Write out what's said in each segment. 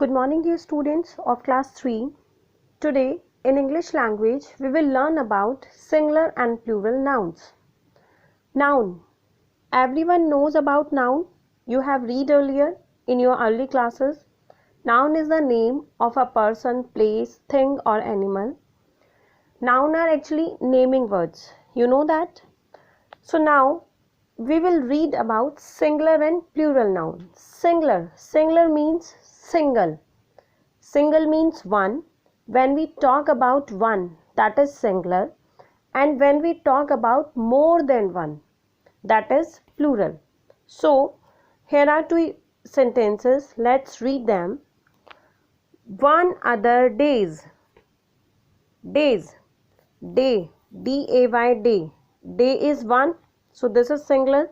Good morning, dear students of class 3. Today, in English language, we will learn about singular and plural nouns. Noun. Everyone knows about noun. You have read earlier in your early classes. Noun is the name of a person, place, thing or animal. Noun are actually naming words. You know that? So now, we will read about singular and plural noun. Singular. Singular means single. Single means one. When we talk about one, that is singular. And when we talk about more than one, that is plural. So, here are two sentences. Let's read them. One other days. Days. Day. D-A-Y, day. Day is one. So, this is singular.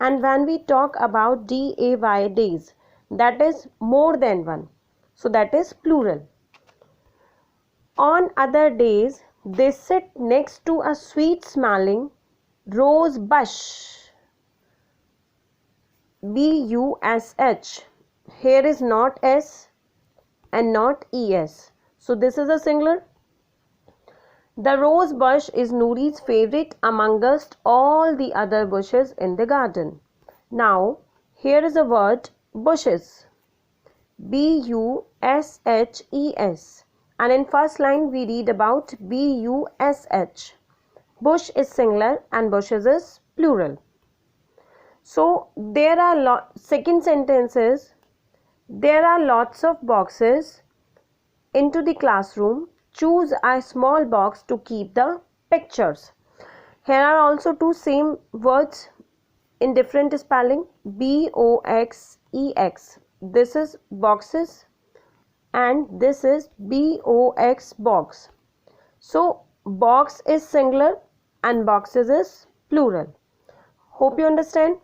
And when we talk about D-A-Y, days, that is more than one. So, that is plural. On other days, they sit next to a sweet-smelling rose bush. B-U-S-H. Here is not S and not E-S. So this is a singular. The rose bush is Noori's favorite amongst all the other bushes in the garden. Now, here is a word bushes. B-U-S-H-E-S. And in first line we read about B-U-S-H. Bush is singular and bushes is plural. So there are second sentence is, there are lots of boxes into the classroom. Choose a small box to keep the pictures. Here are also two same words in different spelling. B-O-X-E-X. This is boxes and this is B-O-X, box. So box is singular and boxes is plural. Hope you understand.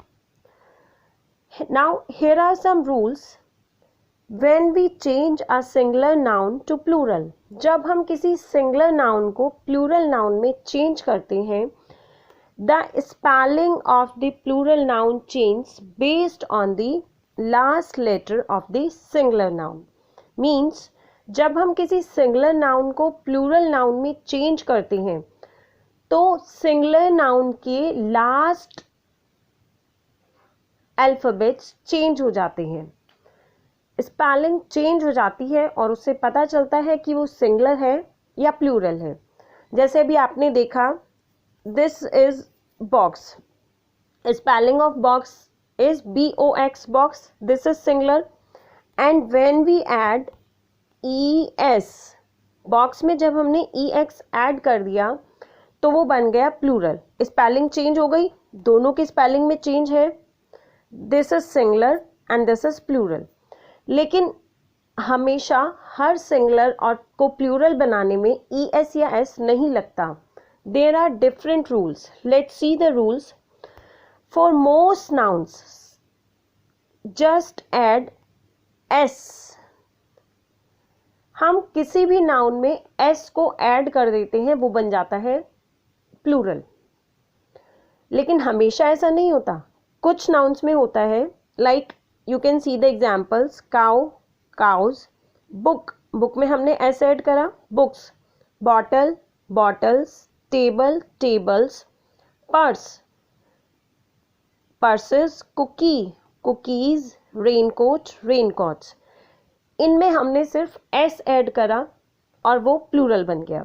Now here are some rules when we change a singular noun to plural. जब हम किसी singular noun को plural noun में change करते हैं, the spelling of the plural noun changes based on the last letter of the singular noun. Means जब हम किसी singular noun को plural noun में change करते हैं तो singular noun के last alphabets change हो जाते हैं, स्पेलिंग चेंज हो जाती है और उससे पता चलता है कि वो सिंगुलर है या प्लूरल है. जैसे अभी आपने देखा, this is box. Spelling of box is B-O-X, box. This is singular. And when we add E-S, box में जब हमने E-X ऐड कर दिया तो वो बन गया प्लूरल. स्पेलिंग चेंज हो गई, दोनों की स्पेलिंग में चेंज है. This is singular and this is plural. लेकिन हमेशा हर सिंगुलर और को प्लूरल बनाने में E-S या S नहीं लगता. There are different rules. Let's see the rules. For most nouns just add S. हम किसी भी नाउन में S को ऐड कर देते हैं, वो बन जाता है प्लूरल. लेकिन हमेशा ऐसा नहीं होता. कुछ नाउन्स में होता है. Like you can see the examples. cow, cows. book, book में हमने s ऐड करा, books. bottle, bottles. table, tables. purse, purses. cookie, cookies. raincoat, raincoats. इनमें हमने सिर्फ s ऐड करा और वो प्लूरल बन गया.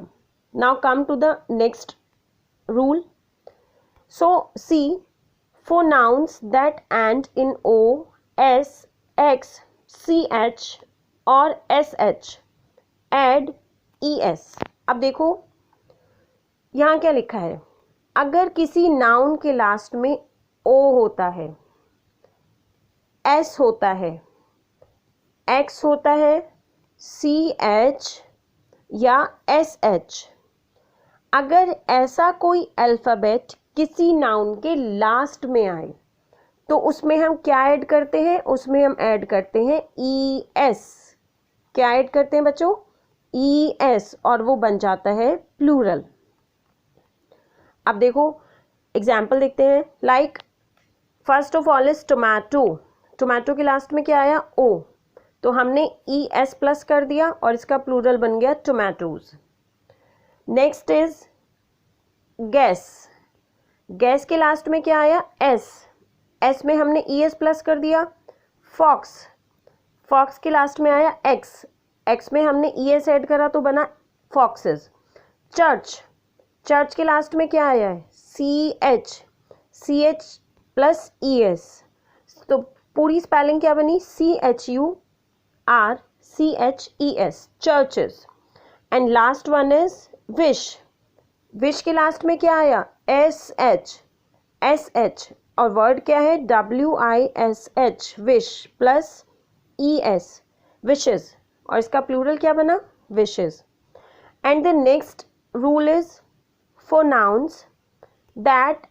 now come to the next rule. so see, for nouns that end in O, S, X, CH और SH add ES. अब देखो यहाँ क्या लिखा है. अगर किसी नाउन के लास्ट में O होता है, S होता है, X होता है, CH या SH, अगर ऐसा कोई अल्फ़ाबेट किसी नाउन के लास्ट में आए तो उसमें हम क्या ऐड करते हैं? उसमें हम ऐड करते हैं ES. क्या ऐड करते हैं बच्चों? ES. और वो बन जाता है प्लूरल. अब देखो एग्जाम्पल देखते हैं. Like first of all is tomato. Tomato के लास्ट में क्या आया? O. तो हमने ES प्लस कर दिया और इसका प्लूरल बन गया tomatoes. Next is gas. Gas के लास्ट में क्या आया? S में हमने ES प्लस कर दिया। फॉक्स के लास्ट में आया X में हमने ES ऐड करा तो बना फॉक्सेस। चर्च के लास्ट में क्या आया है? CH प्लस ES, तो पूरी स्पेलिंग क्या बनी? CHURCHES, churches. And last one is wish के लास्ट में क्या आया? SH, और वर्ड क्या है? WISH, wish plus ES, wishes, और इसका प्लूरल क्या बना? Wishes. And the next rule is for nouns that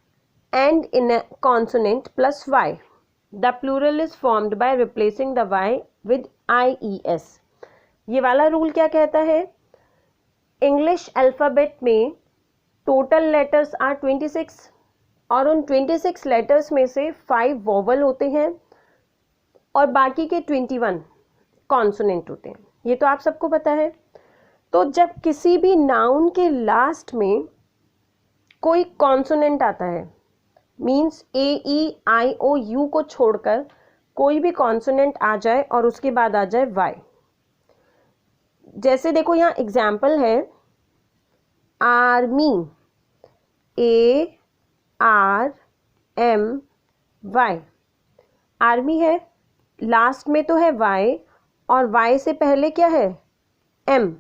end in a consonant plus y. The plural is formed by replacing the y with IES. ये वाला rule क्या कहता है? English alphabet में टोटल लेटर्स आर 26 और उन 26 letters में से 5 वोवल होते हैं और बाकी के 21 कॉन्सोनेंट होते हैं। ये तो आप सबको पता है। तो जब किसी भी नाउन के लास्ट में कोई कॉन्सोनेंट आता है, मीन्स AEIOU को छोड़कर कोई भी कॉन्सोनेंट आ जाए और उसके बाद आ जाए Y, जैसे देखो यहाँ एग्जाम्पल है आर्मी, ARMY, आर्मी है, लास्ट में तो है Y और Y से पहले क्या है? M,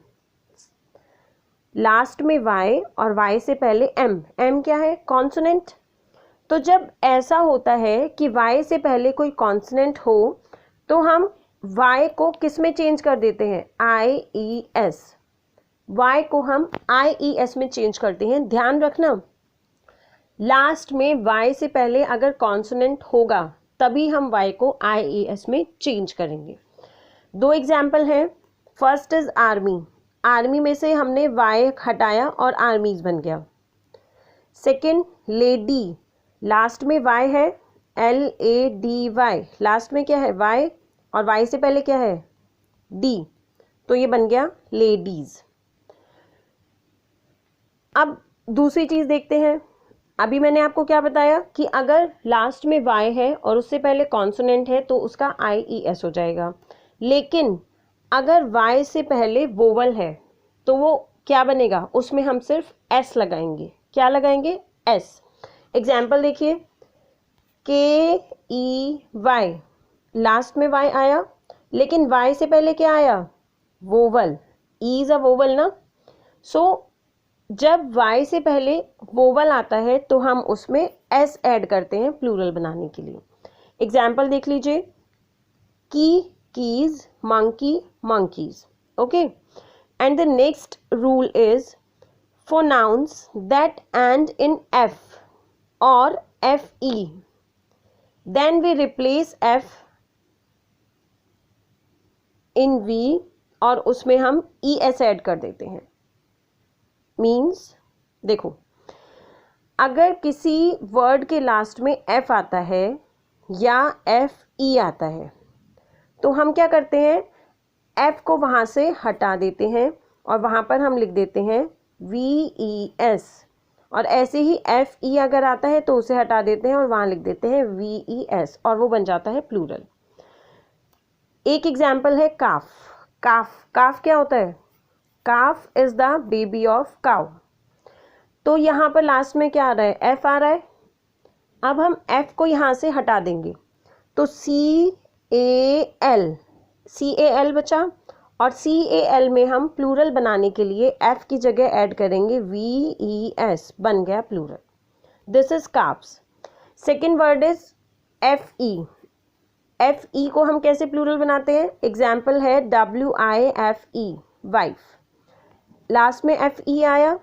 लास्ट में Y और Y से पहले M क्या है? कॉन्सोनेंट। तो जब ऐसा होता है कि Y से पहले कोई कॉन्सोनेंट हो तो हम Y को किस में चेंज कर देते हैं? IES, Y को हम IES में चेंज करते हैं। ध्यान रखना, लास्ट में Y से पहले अगर कॉन्सोनेंट होगा तभी हम Y को IES में चेंज करेंगे। 2 एग्जाम्पल हैं। फर्स्ट इज आर्मी में से हमने Y हटाया और आर्मीज बन गया। सेकेंड लेडी, लास्ट में Y है, LADY, लास्ट में क्या है? Y और Y से पहले क्या है? D, तो ये बन गया लेडीज। अब दूसरी चीज देखते हैं। अभी मैंने आपको क्या बताया कि अगर लास्ट में Y है और उससे पहले कॉन्सोनेंट है तो उसका IES हो जाएगा, लेकिन अगर Y से पहले वोवल है तो वो क्या बनेगा? उसमें हम सिर्फ S लगाएंगे। क्या लगाएंगे? S। एग्जाम्पल देखिए, KEY, लास्ट में Y आया लेकिन Y से पहले क्या आया? Vowel. E is a vowel ना, सो जब Y से पहले वोवल आता है तो हम उसमें S ऐड करते हैं प्लूरल बनाने के लिए। एग्जाम्पल देख लीजिए, keys, monkey, monkeys. Okay, and the next rule is for nouns that end in F or FE, then we replace F in V और उसमें हम ES ऐड कर देते हैं। मीन्स देखो, अगर किसी वर्ड के लास्ट में F आता है या FE आता है तो हम क्या करते हैं? F को वहाँ से हटा देते हैं और वहाँ पर हम लिख देते हैं VES, और ऐसे ही FE अगर आता है तो उसे हटा देते हैं और वहाँ लिख देते हैं VES और वो बन जाता है प्लूरल। एक एग्जाम्पल है काफ क्या होता है? Calf is the baby of cow. तो यहाँ पर लास्ट में क्या आ रहा है? F आ रहा है। अब हम F को यहाँ से हटा देंगे तो CAL बचा, और CAL में हम प्लूरल बनाने के लिए F की जगह ऐड करेंगे VES, बन गया plural. This is calfs. Second word is FE को हम कैसे प्लूरल बनाते हैं? एग्जाम्पल है WIFE, वाइफ। लास्ट में FE आया,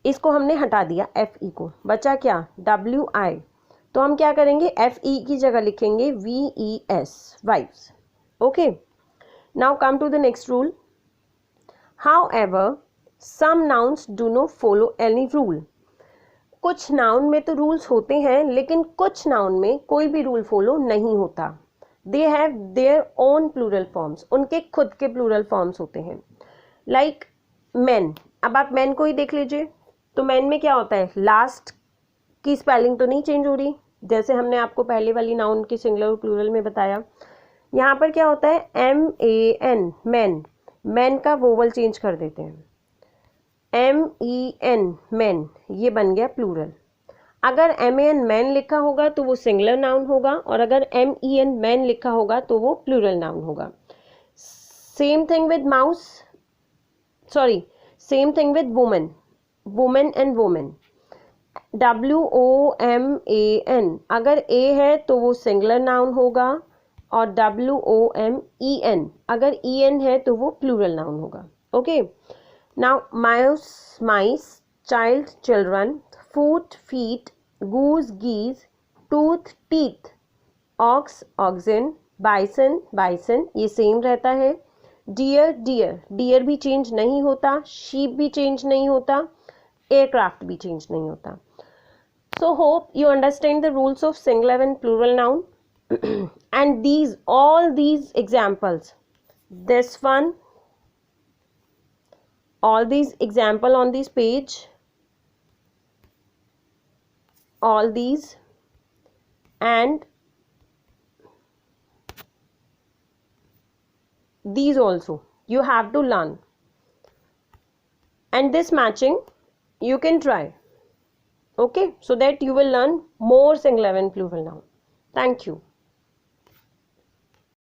इसको हमने हटा दिया FE को, बचा क्या? WI, तो हम क्या करेंगे? FE की जगह लिखेंगे VES, wifes. Okay, now come to the next rule. However, some nouns do not follow any rule. कुछ नाउन में तो रूल्स होते हैं लेकिन कुछ नाउन में कोई भी रूल फॉलो नहीं होता। They have their own plural forms, उनके खुद के प्लूरल फॉर्म्स होते हैं. लाइक मैन, अब आप मैन को ही देख लीजिए. तो मैन में क्या होता है, लास्ट की स्पेलिंग तो नहीं चेंज हो रही, जैसे हमने आपको पहले वाली नाउन की सिंगुलर और प्लूरल में बताया. यहाँ पर क्या होता है, MAN मैन, मैन का वोवल चेंज कर देते हैं, MEN मैन, ये बन गया प्लूरल. अगर MAN मैन लिखा होगा तो वो सिंगुलर नाउन होगा, और अगर MEN मैन लिखा होगा तो वो प्लूरल नाउन होगा. Same thing with mouse, sorry, same thing with women, women and women, WOMAN, अगर A है तो वो सिंगुलर नाउन होगा, और WOMEN अगर EN है तो वो प्लूरल नाउन होगा. Okay, now mouse, mice, child, children, foot, feet, goose, geese, tooth, teeth, ox, oxen, bison, bison, ये सेम रहता है. डियर, डियर, डियर भी चेंज नहीं होता, शीप भी चेंज नहीं होता, एयरक्राफ्ट भी चेंज नहीं होता. So hope you understand the rules of singular and plural noun. And all these examples, this one, all these example on this page, all these, and these also you have to learn, and this matching you can try. Okay, so that you will learn more singular and plural noun. Thank you.